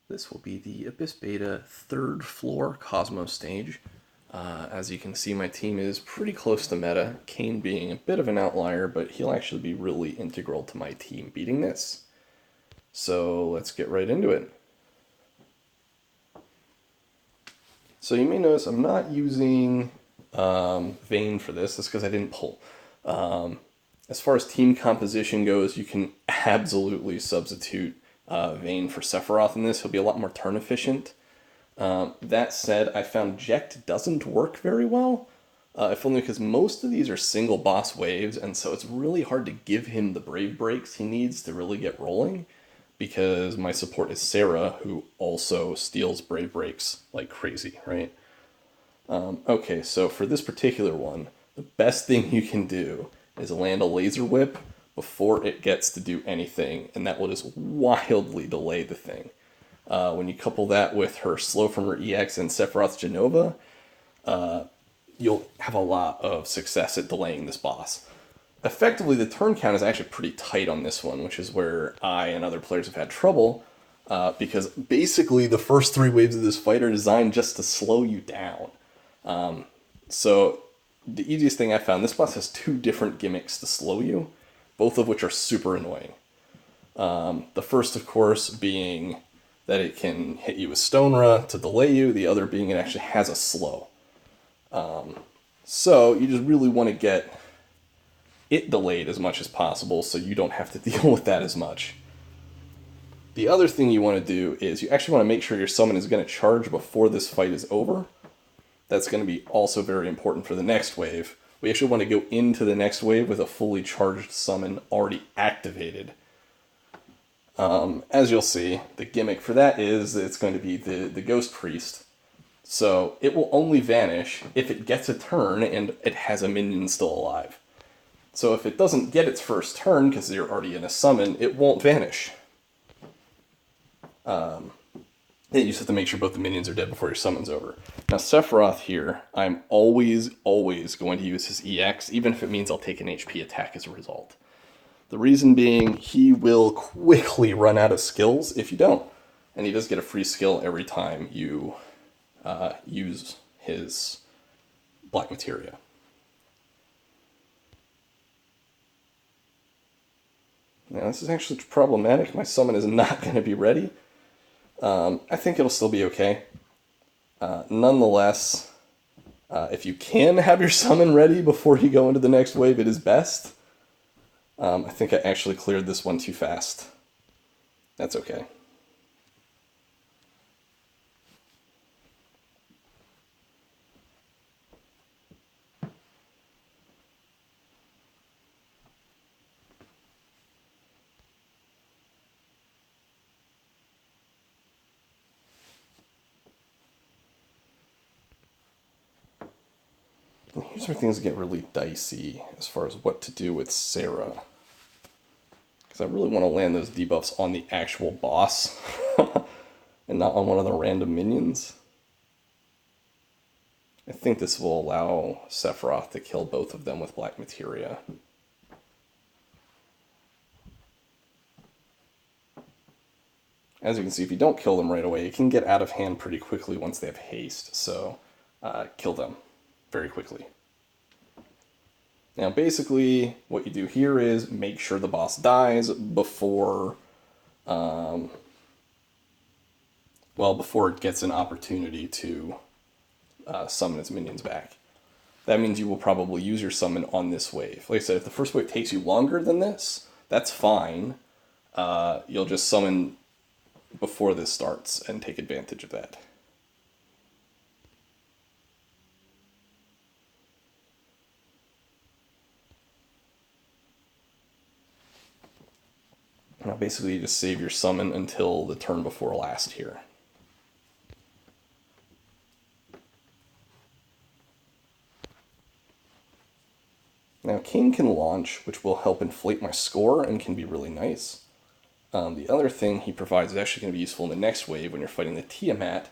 This will be the Abyss Beta 3rd floor Cosmos stage. As you can see, my team is pretty close to meta, Kain being a bit of an outlier, but he'll actually be really integral to my team beating this. So let's get right into it. So you may notice I'm not using Vayne for this. That's because I didn't pull. As far as team composition goes, you can absolutely substitute Vayne for Sephiroth in this. He'll be a lot more turn efficient. That said, I found Jekt doesn't work very well, if only because most of these are single boss waves, and so it's really hard to give him the brave breaks he needs to really get rolling, because my support is Serah, who also steals brave breaks like crazy, right? Okay, so for this particular one, the best thing you can do is land a laser whip before it gets to do anything, and that will just wildly delay the thing. When you couple that with her slow from her EX and Sephiroth's Genova, you'll have a lot of success at delaying this boss. Effectively, the turn count is actually pretty tight on this one, which is where I and other players have had trouble, because basically the first 3 waves of this fight are designed just to slow you down. So the easiest thing I found, this boss has 2 different gimmicks to slow you, both of which are super annoying. The first, of course, being that it can hit you with Stonera to delay you, the other being it actually has a slow. So you just really want to get it delayed as much as possible so you don't have to deal with that as much. The other thing you want to do is you actually want to make sure your summon is going to charge before this fight is over. That's going to be also very important for the next wave. We actually want to go into the next wave with a fully charged summon already activated. As you'll see, the gimmick for that is that it's going to be the Ghost Priest. So it will only vanish if it gets a turn and it has a minion still alive. So if it doesn't get its first turn, because you're already in a summon, it won't vanish. You just have to make sure both the minions are dead before your summon's over. Now Sephiroth here, I'm always going to use his EX, even if it means I'll take an HP attack as a result. The reason being, he will quickly run out of skills if you don't. And he does get a free skill every time you use his Black Materia. Now this is actually problematic. My summon is not going to be ready. I think it'll still be okay. Nonetheless, if you can have your summon ready before you go into the next wave, it is best. I think I actually cleared this one too fast. That's okay. Here's where things get really dicey as far as what to do with Serah. Because I really want to land those debuffs on the actual boss and not on one of the random minions. I think this will allow Sephiroth to kill both of them with Black Materia. As you can see, if you don't kill them right away, it can get out of hand pretty quickly once they have haste, so kill them very quickly. Now basically, what you do here is make sure the boss dies before, before it gets an opportunity to summon its minions back. That means you will probably use your summon on this wave. Like I said, if the first wave takes you longer than this, that's fine. You'll just summon before this starts and take advantage of that. Now basically you just save your summon until the turn before last here. Now Kain can launch, which will help inflate my score and can be really nice. The other thing he provides is actually going to be useful in the next wave when you're fighting the Tiamat,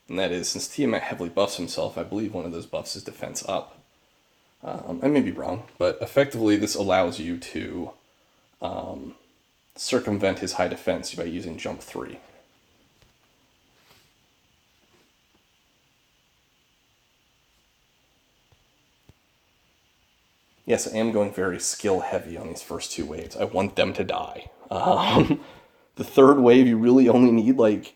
and that is, since Tiamat heavily buffs himself, I believe one of those buffs is defense up. I may be wrong, but effectively this allows you to circumvent his high defense by using jump 3. Yes, I am going very skill heavy on these first two waves. I want them to die. The third wave, you really only need like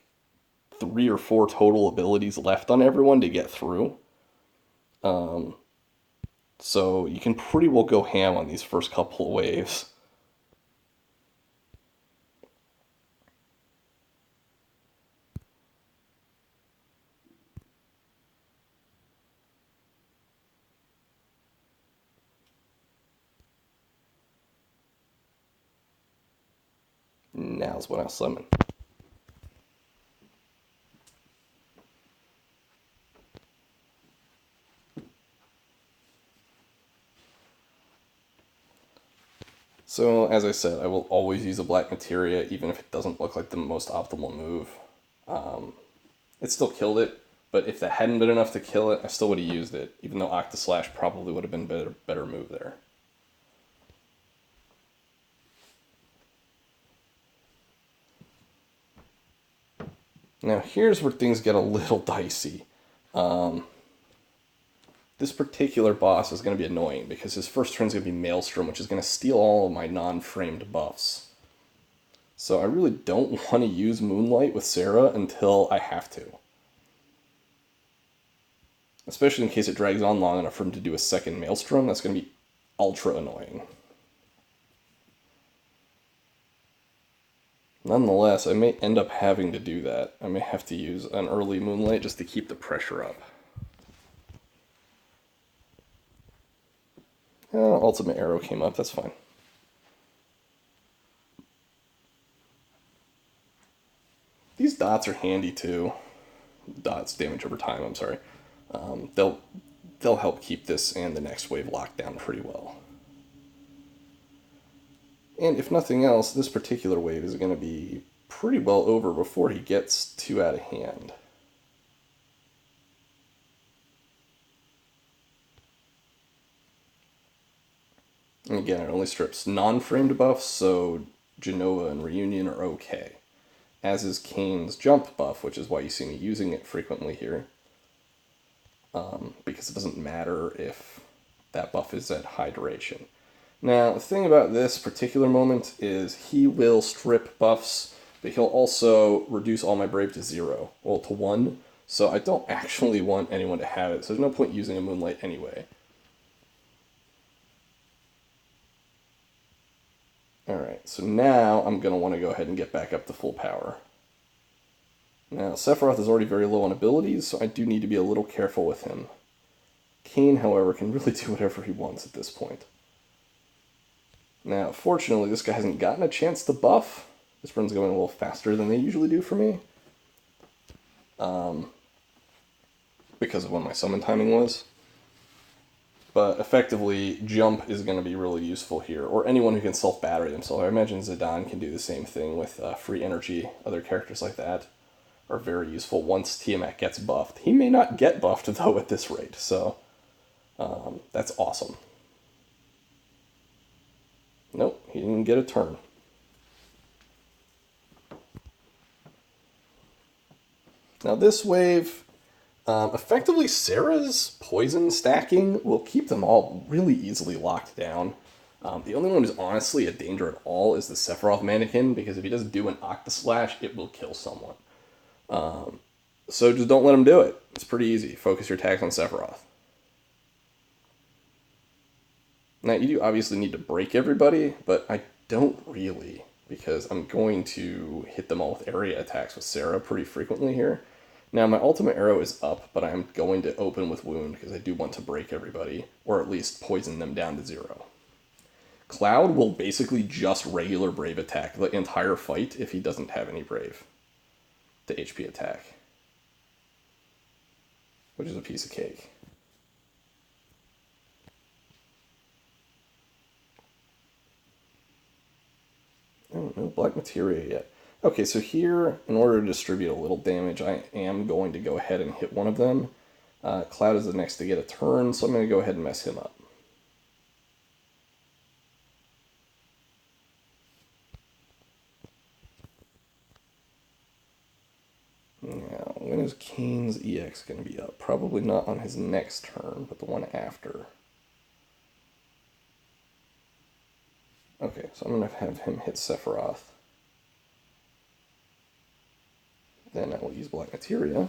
3 or 4 total abilities left on everyone to get through. So you can pretty well go ham on these first couple of waves. Now's when I'll summon. So, as I said, I will always use a black materia, even if it doesn't look like the most optimal move. It still killed it, but if that hadn't been enough to kill it, I still would have used it, even though Octaslash probably would have been a better move there. Now, here's where things get a little dicey. This particular boss is going to be annoying because his first turn is going to be Maelstrom, which is going to steal all of my non-framed buffs. So I really don't want to use Moonlight with Serah until I have to. Especially in case it drags on long enough for him to do a second Maelstrom. That's going to be ultra annoying. Nonetheless, I may end up having to do that. I may have to use an early Moonlight just to keep the pressure up. Ultimate Arrow came up, that's fine. These dots are handy too. Dots, damage over time, I'm sorry. They'll help keep this and the next wave locked down pretty well. And if nothing else, this particular wave is going to be pretty well over before he gets too out of hand. And again, it only strips non-framed buffs, so Genova and Reunion are okay. As is Kain's jump buff, which is why you see me using it frequently here. Because it doesn't matter if that buff is at high duration. Now, the thing about this particular moment is he will strip buffs, but he'll also reduce all my Brave to 0. Well, to 1. So I don't actually want anyone to have it, so there's no point using a Moonlight anyway. Alright, so now I'm going to want to go ahead and get back up to full power. Now, Sephiroth is already very low on abilities, so I do need to be a little careful with him. Kain, however, can really do whatever he wants at this point. Now, fortunately, this guy hasn't gotten a chance to buff. This run's going a little faster than they usually do for me. Because of when my summon timing was. But effectively, jump is going to be really useful here, or anyone who can self-battery themselves. I imagine Zidane can do the same thing with free energy. Other characters like that are very useful once Tiamat gets buffed. He may not get buffed, though, at this rate, so that's awesome. Nope, he didn't get a turn. Now this wave, effectively Serah's poison stacking will keep them all really easily locked down. The only one who's honestly a danger at all is the Sephiroth mannequin, because if he doesn't do an Octaslash, it will kill someone. So just don't let him do it. It's pretty easy. Focus your attacks on Sephiroth. Now, you do obviously need to break everybody, but I don't really, because I'm going to hit them all with area attacks with Serah pretty frequently here. Now, my ultimate arrow is up, but I'm going to open with wound, because I do want to break everybody, or at least poison them down to 0. Cloud will basically just regular Brave attack the entire fight if he doesn't have any Brave. The HP attack. Which is a piece of cake. Oh, no black materia yet. Okay, so here, in order to distribute a little damage, I am going to go ahead and hit one of them. Cloud is the next to get a turn, so I'm going to go ahead and mess him up. Now, when is Kain's EX going to be up? Probably not on his next turn, but the one after. So I'm going to have him hit Sephiroth. Then I will use Black Materia.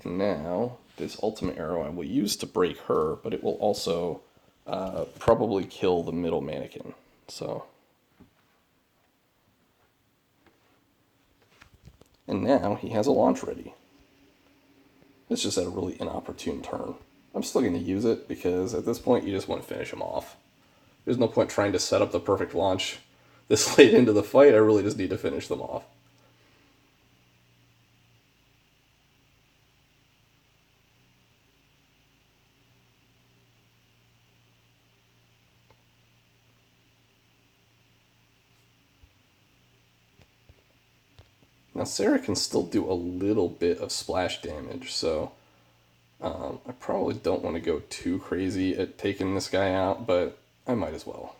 And now, this ultimate arrow I will use to break her, but it will also probably kill the middle mannequin. So, and now he has a launch ready. It's just at a really inopportune turn. I'm still going to use it because at this point you just want to finish him off. There's no point trying to set up the perfect launch this late into the fight. I really just need to finish them off. Now Serah can still do a little bit of splash damage, so I probably don't want to go too crazy at taking this guy out, but I might as well.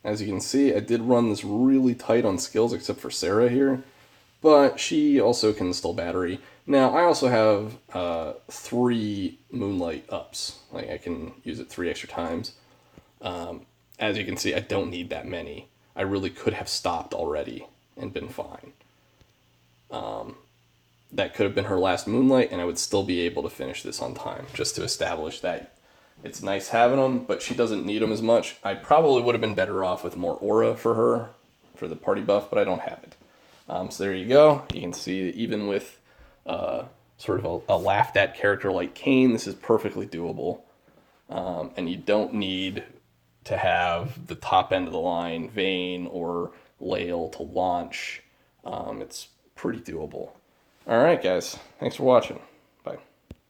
As you can see, I did run this really tight on skills except for Serah here, but she also can still battery. Now, I also have 3 Moonlight ups. Like, I can use it 3 extra times. As you can see, I don't need that many. I really could have stopped already and been fine. That could have been her last Moonlight, and I would still be able to finish this on time, just to establish that it's nice having them, but she doesn't need them as much. I probably would have been better off with more aura for her, for the party buff, but I don't have it. So there you go. You can see that even with sort of a laughed-at character like Kain, this is perfectly doable. And you don't need to have the top end of the line, Vayne or Lael, to launch. It's pretty doable. All right, guys. Thanks for watching.